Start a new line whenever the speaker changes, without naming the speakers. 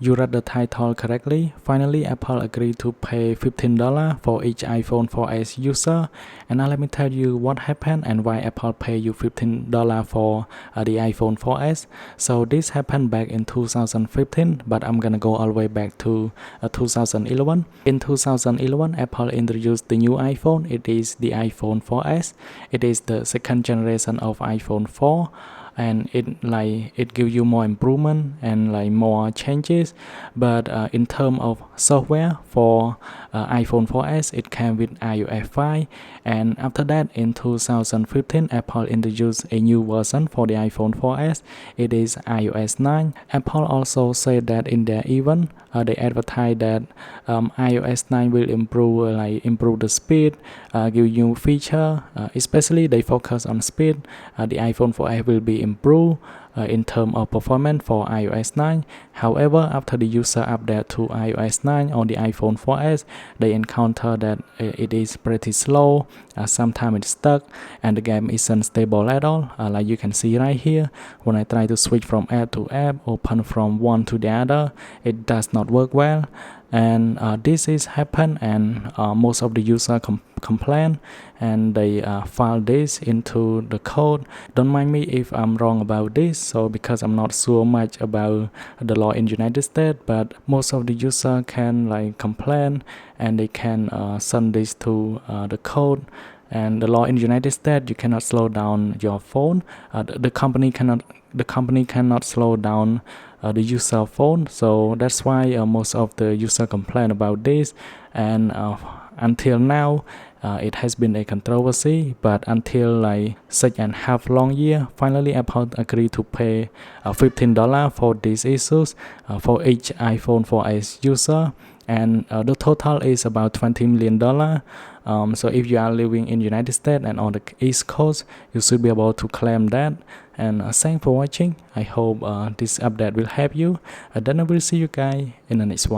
You read the title correctly. Finally, Apple agreed to pay $15 for each iPhone 4S user. And now let me tell you what happened and why Apple pay you $15 for the iPhone 4S. So this happened back in 2015, but I'm gonna go all the way back to 2011. In 2011, Apple introduced the new iPhone. It is the iPhone 4S. It is the second generation of iPhone 4. And it gives you more improvement and more changes, but in terms of software for iPhone 4S, it came with iOS 5. And after that, in 2015, Apple introduced a new version for the iPhone 4S. It is iOS 9. Apple also said that in their event, they advertised that iOS 9 will improve the speed, give new feature, especially they focus on speed. The iPhone 4S will be improved in terms of performance for iOS 9. However, after the user update to iOS 9 on the iPhone 4S, they encounter that it is pretty slow, sometimes it's stuck, and the game isn't stable at all. Like you can see right here, when I try to switch from app to app, open from one to the other, it does not work well. And this is happen, and most of the user complain, and they file this into the code. Don't mind me if I'm wrong about this, so because I'm not sure much about the law in United States, but most of the user can complain, and they can send this to the code. And the law in United States, you cannot slow down your phone. The company cannot slow down the user phone, so that's why most of the user complain about this. And until now, it has been a controversy, but until such an half long year, finally Apple agreed to pay $15 for these issues for each iPhone 4S user, and the total is about $20 million. So if you are living in United States and on the East Coast, you should be able to claim that. And thanks for watching. I hope this update will help you. Then I will see you guys in the next one.